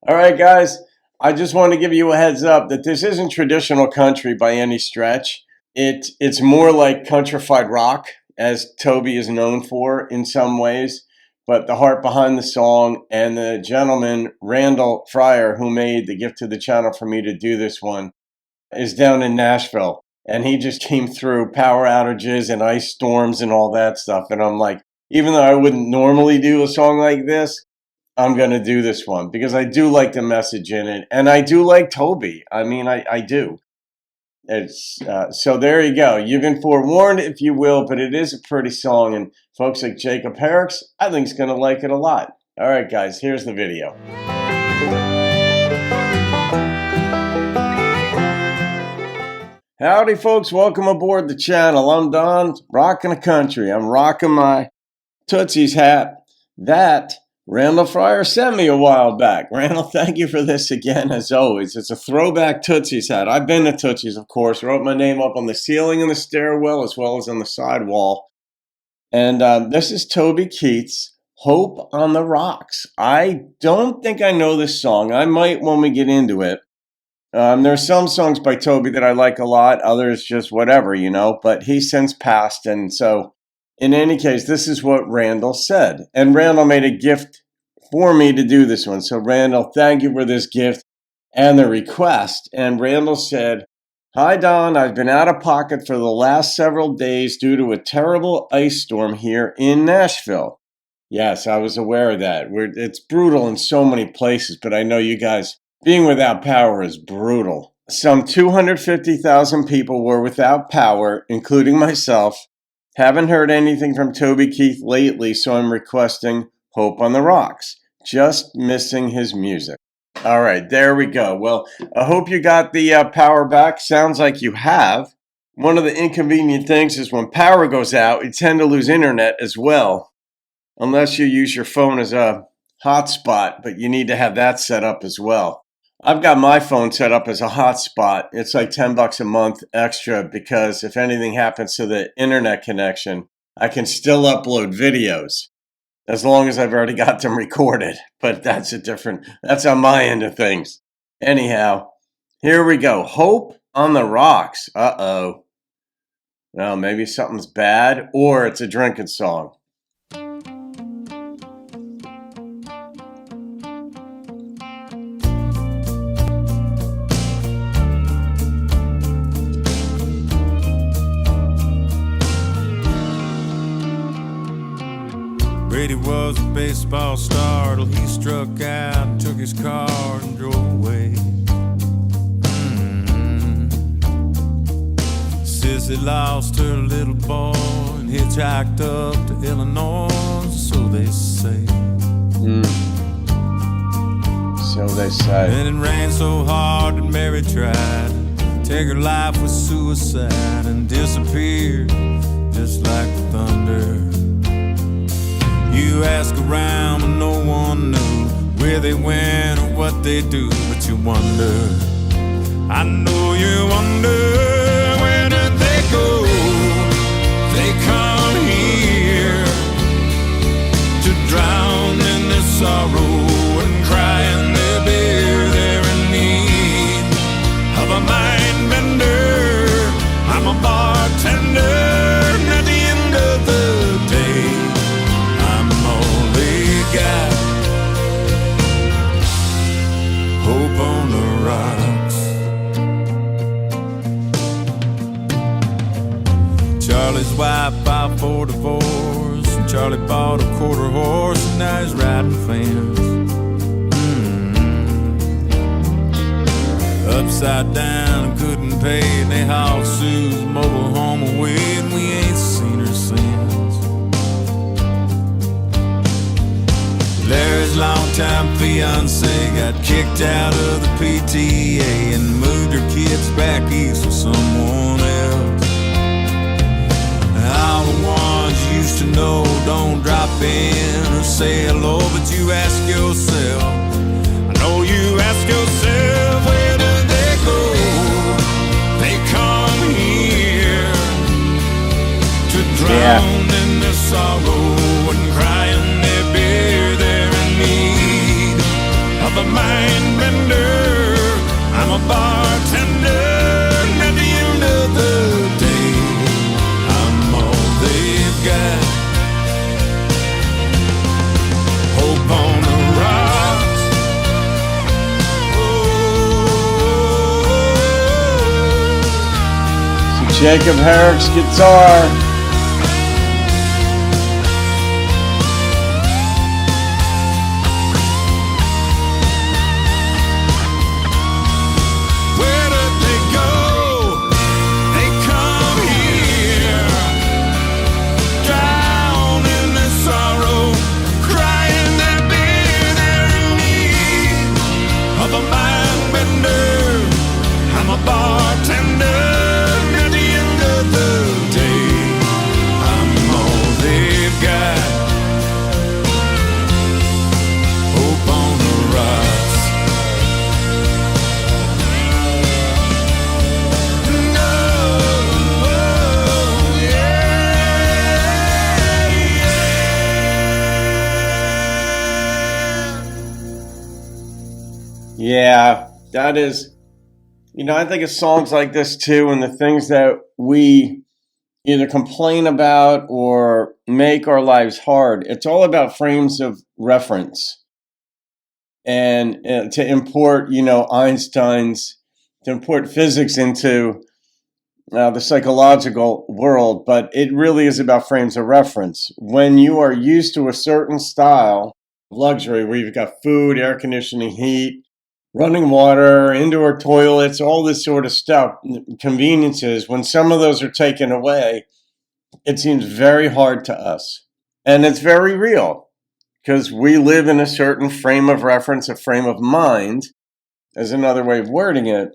All right, guys, I just want to give you a heads up that this isn't traditional country by any stretch. It's more like countrified rock, as Toby is known for in some ways. But the heart behind the song and the gentleman, Randal Fryer, who made the gift to the channel for me to do this one, is down in Nashville. And he just came through power outages and ice storms and all that stuff. And I'm like, even though I wouldn't normally do a song like this, I'm going to do this one because I do like the message in it. And I do like Toby. I mean, I do. It's so there you go. You've been forewarned, if you will, but it is a pretty song. And folks like Jacob Herrick's, I think, is going to like it a lot. All right, guys, here's the video. Howdy, folks. Welcome aboard the channel. I'm Don, rocking the country. I'm rocking my Tootsie's hat that Randal Fryer sent me a while back. Randal, thank you for this again, as always. It's a throwback Tootsie's hat. I've been to Tootsie's, of course. Wrote my name up on the ceiling in the stairwell as well as on the sidewall. And this is Toby Keith's Hope on the Rocks. I don't think I know this song. I might when we get into it. There's some songs by Toby that I like a lot. Others just whatever, you know. But he's since passed, and so in any case, this is what Randal said. And Randal made a gift for me to do this one. So Randal, thank you for this gift and the request. And Randal said, "Hi, Don. I've been out of pocket for the last several days due to a terrible ice storm here in Nashville." Yes, I was aware of that. It's brutal in so many places, but I know you guys, being without power is brutal. Some 250,000 people were without power, including myself. Haven't heard anything from Toby Keith lately, so I'm requesting Hope on the Rocks. Just missing his music. All right, there we go. Well, I hope you got the power back. Sounds like you have. One of the inconvenient things is when power goes out, you tend to lose internet as well. Unless you use your phone as a hotspot, but you need to have that set up as well. I've got my phone set up as a hotspot. It's like $10 a month extra because if anything happens to the internet connection, I can still upload videos as long as I've already got them recorded. But that's on my end of things. Anyhow, here we go. Hope on the Rocks. Uh-oh. Well, maybe something's bad or it's a drinking song. Brady was a baseball star till he struck out and took his car and drove away. Sissy lost her little boy and hitchhiked up to Illinois, so they say. So they say. And it rained so hard that Mary tried to take her life with suicide and disappeared just like thunder. You ask around and no one knew where they went or what they do, but you wonder, I know you wonder, where did they go? They come here to drown in their sorrow and cry in their beer. They're in need of a mind bender. I'm a bartender, and at the end of the day, got hope on the rocks. Charlie's wife filed for divorce, and Charlie bought a quarter horse, and now he's riding fence. Upside down and couldn't pay, and they hauled Sue's mobile home away, and we ain't seen her since. Larry's longtime fiance got kicked out of the PTA and moved her kids back east with someone else. All the ones you used to know don't drop in or say hello, but you ask yourself, I know you ask yourself, where do they go? They come here to drown in their sorrow and cry in their beer. They're in need of a mind Jacob Herrick's guitar. Yeah, that is, I think of songs like this too, and the things that we either complain about or make our lives hard. It's all about frames of reference. And to import, Einstein's, to import physics into the psychological world, but it really is about frames of reference. When you are used to a certain style of luxury, where you've got food, air conditioning, heat, running water, indoor toilets, all this sort of stuff, conveniences, when some of those are taken away, it seems very hard to us. And it's very real, because we live in a certain frame of reference, a frame of mind, as another way of wording it.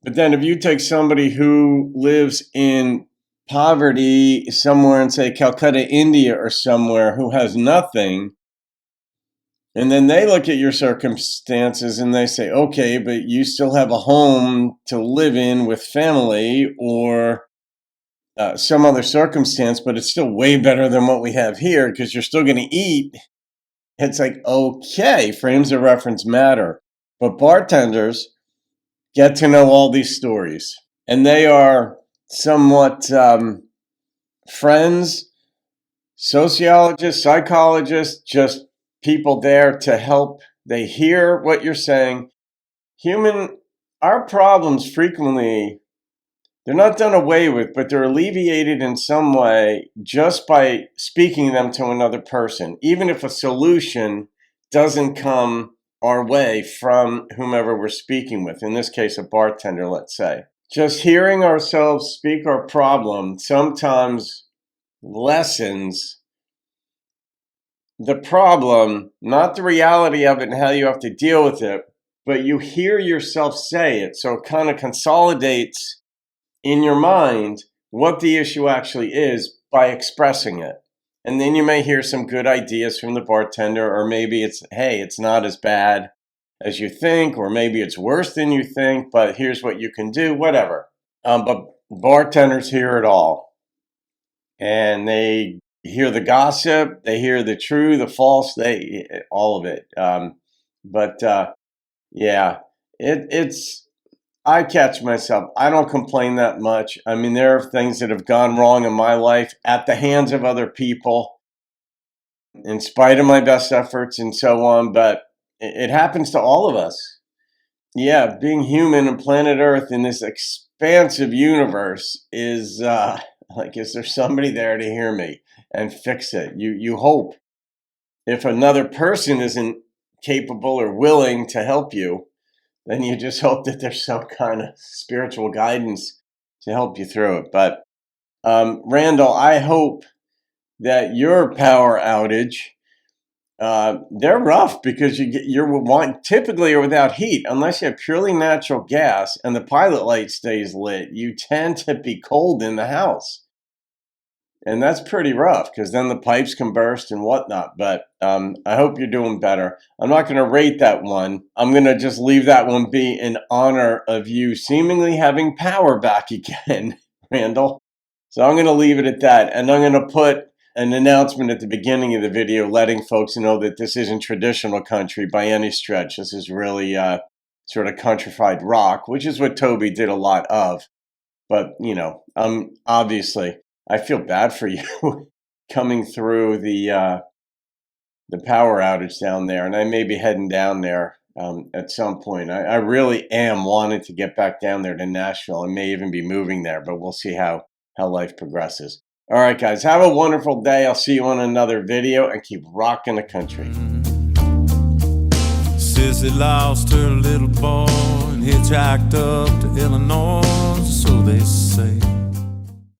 But then if you take somebody who lives in poverty somewhere in, say, Calcutta, India or somewhere, who has nothing, and then they look at your circumstances and they say, okay, but you still have a home to live in with family or some other circumstance, but it's still way better than what we have here because you're still going to eat. It's like, okay, frames of reference matter. But bartenders get to know all these stories, and they are somewhat friends, sociologists, psychologists, just people there to help. They hear what you're saying. Our problems frequently, they're not done away with, but they're alleviated in some way just by speaking them to another person, even if a solution doesn't come our way from whomever we're speaking with, in this case, a bartender, let's say. Just hearing ourselves speak our problem sometimes lessens the problem, not the reality of it and how you have to deal with it, but you hear yourself say it, so it kind of consolidates in your mind what the issue actually is by expressing it. And then you may hear some good ideas from the bartender, or maybe it's, hey, it's not as bad as you think, or maybe it's worse than you think, but here's what you can do, whatever. But bartenders hear it all. And they hear the gossip, they hear the true, the false, all of it. It's I catch myself. I don't complain that much. I mean, there are things that have gone wrong in my life at the hands of other people, in spite of my best efforts and so on, but it happens to all of us. Yeah, being human on planet Earth in this expansive universe is like, is there somebody there to hear me and fix it? You hope. If another person isn't capable or willing to help you, then you just hope that there's some kind of spiritual guidance to help you through it. But Randall, I hope that your power outage, they're rough because typically are without heat. Unless you have purely natural gas and the pilot light stays lit, you tend to be cold in the house. And that's pretty rough because then the pipes can burst and whatnot. But I hope you're doing better. I'm not going to rate that one. I'm going to just leave that one be in honor of you seemingly having power back again, Randall. So I'm going to leave it at that. And I'm going to put an announcement at the beginning of the video letting folks know that this isn't traditional country by any stretch. This is really sort of countrified rock, which is what Toby did a lot of. But, obviously, I feel bad for you coming through the power outage down there, and I may be heading down there at some point. I really am wanting to get back down there to Nashville. I may even be moving there, but we'll see how how life progresses. All right, guys, have a wonderful day. I'll see you on another video, and keep rocking the country. Sissy lost her little boy and hitchhiked up to Illinois, so they say.